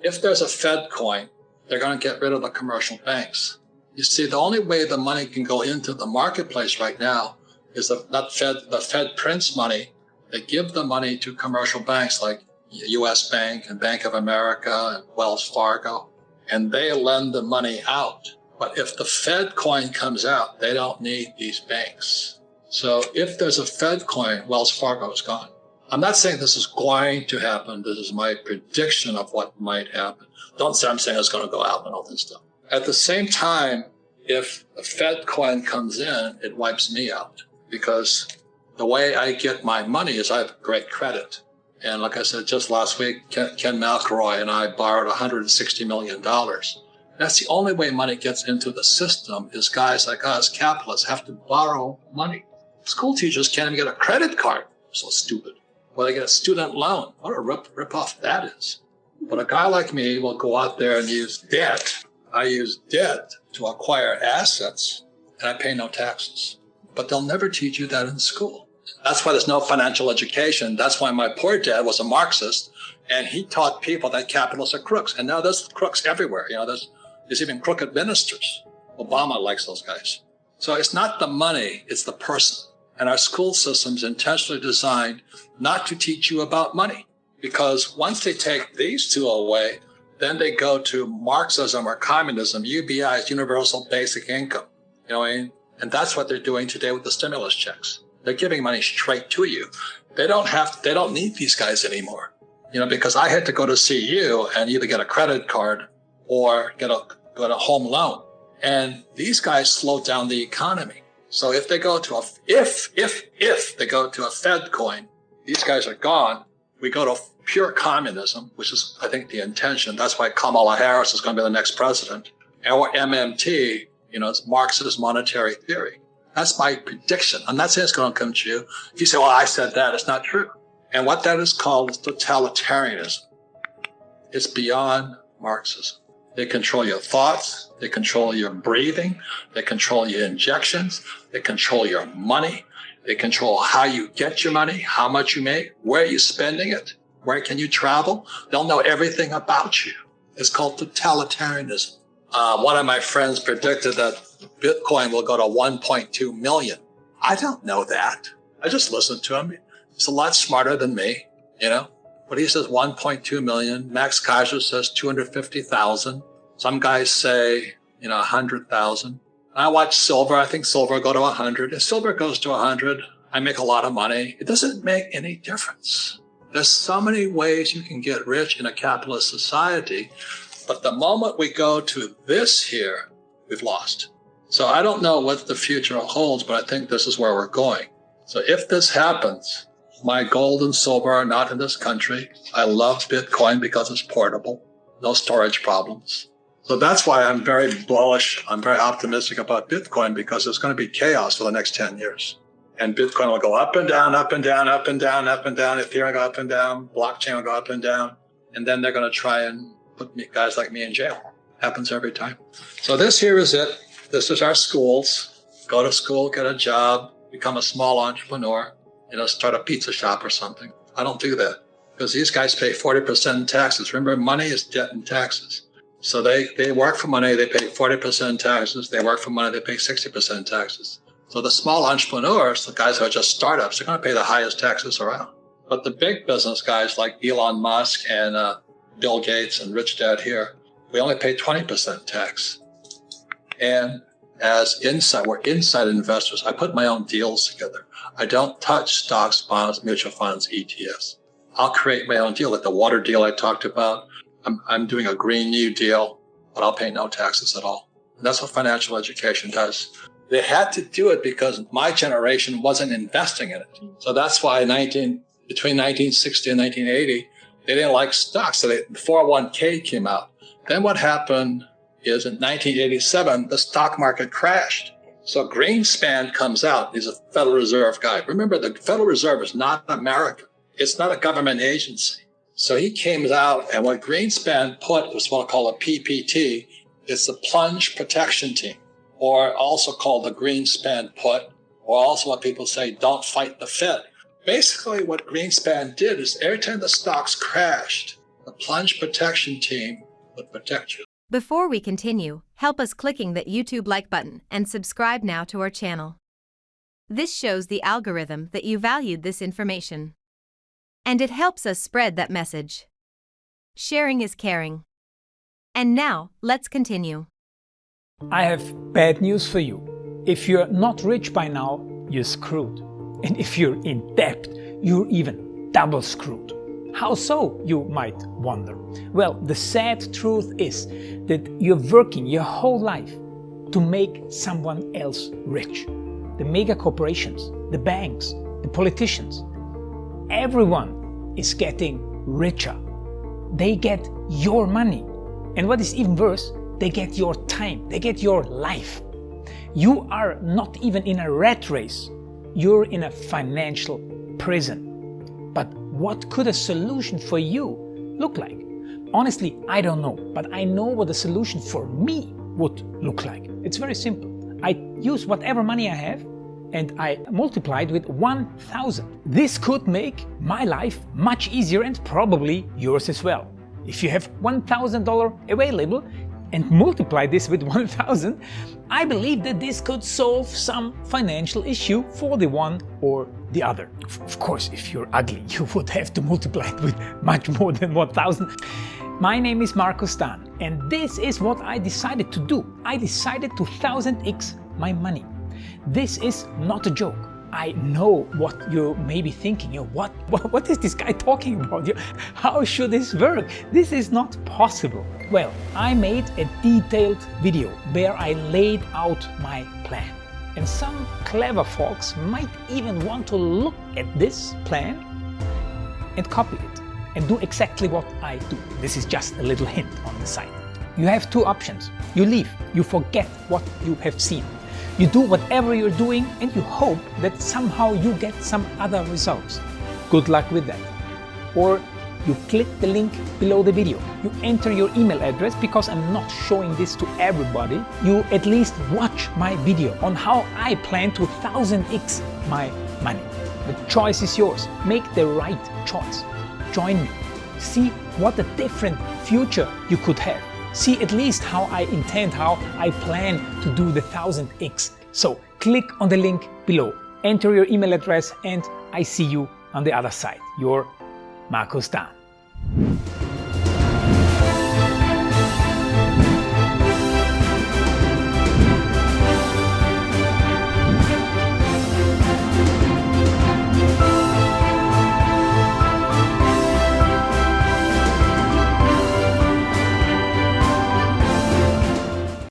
If there's a Fed coin, they're going to get rid of the commercial banks. You see, the only way the money can go into the marketplace right now is the Fed prints money. They give the money to commercial banks like U.S. Bank and Bank of America and Wells Fargo, and they lend the money out. But if the Fed coin comes out, they don't need these banks. So if there's a Fed coin, Wells Fargo is gone. I'm not saying this is going to happen. This is my prediction of what might happen. Don't say I'm saying it's going to go out and all this stuff. At the same time, if a Fed coin comes in, it wipes me out because the way I get my money is I have great credit. And like I said, just last week, Ken McElroy and I borrowed $160 million. That's the only way money gets into the system is guys like us, capitalists, have to borrow money. School teachers can't even get a credit card. So stupid. Well, they get a student loan. What a rip-off that is. But a guy like me will go out there and use debt. I use debt to acquire assets, and I pay no taxes. But they'll never teach you that in school. That's why there's no financial education. That's why my poor dad was a Marxist, and he taught people that capitalists are crooks. And now there's crooks everywhere. There's even crooked ministers. Obama likes those guys. So it's not the money, it's the person. And our school system's intentionally designed not to teach you about money. Because once they take these two away, then they go to Marxism or communism, UBI's universal basic income. You know what I mean? And that's what they're doing today with the stimulus checks. They're giving money straight to you. They don't need these guys anymore. Because I had to go to see you and either get a credit card or get a home loan. And these guys slow down the economy. So if they go to if they go to a Fed coin, these guys are gone. We go to pure communism, which is, I think, the intention. That's why Kamala Harris is going to be the next president. Or MMT, it's Marxist monetary theory. That's my prediction. I'm not saying it's going to come true. If you say, well, I said that, it's not true. And what that is called is totalitarianism. It's beyond Marxism. They control your thoughts. They control your breathing. They control your injections. They control your money. They control how you get your money, how much you make, where you're spending it, where can you travel. They'll know everything about you. It's called totalitarianism. One of my friends predicted that Bitcoin will go to 1.2 million. I don't know that. I just listened to him. He's a lot smarter than me, But he says 1.2 million. Max Kaiser says 250,000. Some guys say, 100,000. I watch silver. I think silver will go to 100. If silver goes to 100, I make a lot of money. It doesn't make any difference. There's so many ways you can get rich in a capitalist society. But the moment we go to this here, we've lost. So I don't know what the future holds, but I think this is where we're going. So if this happens, my gold and silver are not in this country. I love Bitcoin because it's portable, no storage problems. So that's why I'm very bullish. I'm very optimistic about Bitcoin because there's going to be chaos for the next 10 years. And Bitcoin will go up and down, up and down, up and down, up and down. Ethereum will go up and down. Blockchain will go up and down. And then they're going to try and put guys like me in jail. Happens every time. So this here is it. This is our schools. Go to school, get a job, become a small entrepreneur, start a pizza shop or something. I don't do that because these guys pay 40% in taxes. Remember, money is debt and taxes. So they work for money, they pay 40% in taxes. They work for money, they pay 60% in taxes. So the small entrepreneurs, the guys who are just startups, they're going to pay the highest taxes around. But the big business guys like Elon Musk and Bill Gates and Rich Dad here, we only pay 20% tax. And we're inside investors. I put my own deals together. I don't touch stocks, bonds, mutual funds, ETFs. I'll create my own deal, like the water deal I talked about. I'm doing a Green New Deal, but I'll pay no taxes at all. And that's what financial education does. They had to do it because my generation wasn't investing in it. So that's why between 1960 and 1980, they didn't like stocks. So the 401k came out. Then what happened is in 1987, the stock market crashed. So Greenspan comes out. He's a Federal Reserve guy. Remember, the Federal Reserve is not America. It's not a government agency. So he came out, and what Greenspan put was what I call a PPT. It's the Plunge Protection Team, or also called the Greenspan Put, or also what people say, don't fight the Fed. Basically, what Greenspan did is every time the stocks crashed, the plunge protection team would protect you. Before we continue, help us clicking that YouTube like button and subscribe now to our channel. This shows the algorithm that you valued this information. And it helps us spread that message. Sharing is caring. And now, let's continue. I have bad news for you. If you're not rich by now, you're screwed. And if you're in debt, you're even double screwed. How so, you might wonder? Well, the sad truth is that you're working your whole life to make someone else rich. The mega corporations, the banks, the politicians, everyone is getting richer. They get your money. And what is even worse, they get your time, they get your life. You are not even in a rat race. You're in a financial prison. But what could a solution for you look like? Honestly, I don't know, but I know what a solution for me would look like. It's very simple. I use whatever money I have and I multiply it with 1,000. This could make my life much easier and probably yours as well. If you have $1,000 available and multiply this with 1,000, I believe that this could solve some financial issue for the one or the other. Of course, if you're ugly, you would have to multiply it with much more than 1,000. My name is Markus Dahn, and this is what I decided to do. I decided to 1000x my money. This is not a joke. I know what you may be thinking. What is this guy talking about? How should this work? This is not possible. Well, I made a detailed video where I laid out my plan. And some clever folks might even want to look at this plan and copy it and do exactly what I do. This is just a little hint on the side. You have two options. You leave, you forget what you have seen. You do whatever you're doing and you hope that somehow you get some other results. Good luck with that. Or you click the link below the video. You enter your email address because I'm not showing this to everybody. You at least watch my video on how I plan to 1000x my money. The choice is yours. Make the right choice. Join me. See what a different future you could have. See at least how I intend, how I plan to do the 1000x. So click on the link below, enter your email address, and I see you on the other side. Your Markus Dahn.